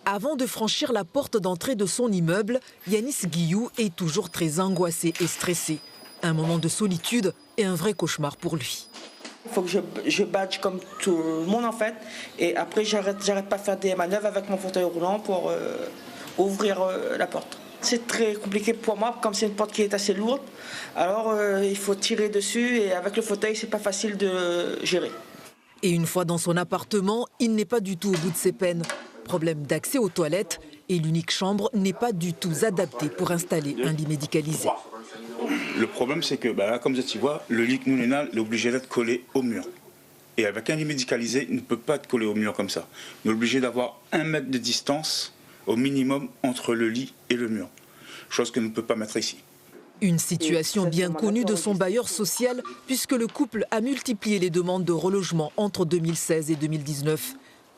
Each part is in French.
Avant de franchir la porte d'entrée de son immeuble, Yanis Guillou est toujours très angoissé et stressé. Un moment de solitude et un vrai cauchemar pour lui. Il faut que je badge comme tout le monde en fait. Et après, j'arrête pas de faire des manœuvres avec mon fauteuil roulant pour ouvrir la porte. C'est très compliqué pour moi, comme c'est une porte qui est assez lourde. Alors, il faut tirer dessus et avec le fauteuil, c'est pas facile de gérer. Et une fois dans son appartement, il n'est pas du tout au bout de ses peines. Problème d'accès aux toilettes et l'unique chambre n'est pas du tout adaptée pour installer un lit médicalisé. Le problème, c'est que, comme tu vois, le lit que nous, est obligé d'être collé au mur. Et avec un lit médicalisé, il ne peut pas être collé au mur comme ça. On est obligé d'avoir 1 mètre de distance au minimum entre le lit et le mur. Chose que nous ne peut pas mettre ici. Une situation bien connue de son bailleur social puisque le couple a multiplié les demandes de relogement entre 2016 et 2019.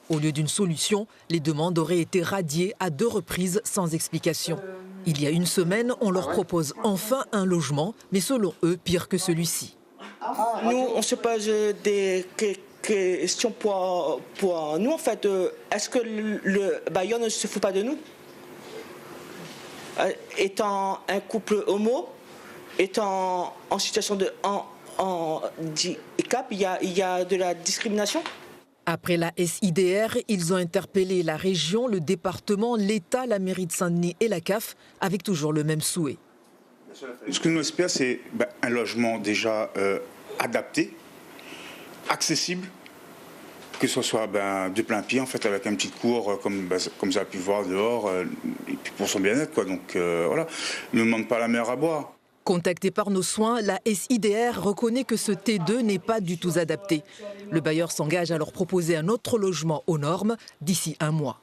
Au lieu d'une solution, les demandes auraient été radiées à 2 reprises sans explication. Il y a une semaine, on leur propose enfin un logement, mais selon eux, pire que celui-ci. Nous, on se pose des questions pour nous en fait. Est-ce que le bailleur ne se fout pas de nous? Étant un couple homo, étant en situation de handicap, il y a de la discrimination. Après la SIDR, ils ont interpellé la région, le département, l'État, la mairie de Saint-Denis et la CAF, avec toujours le même souhait. Ce que nous espérons, c'est un logement déjà adapté, accessible, que ce soit de plein pied, en fait, avec une petite cour, comme ça a pu voir dehors, et puis pour son bien-être, quoi. Donc voilà, ne demande pas la mer à boire. Contacté par nos soins, la SIDR reconnaît que ce T2 n'est pas du tout adapté. Le bailleur s'engage à leur proposer un autre logement aux normes d'ici 1 mois.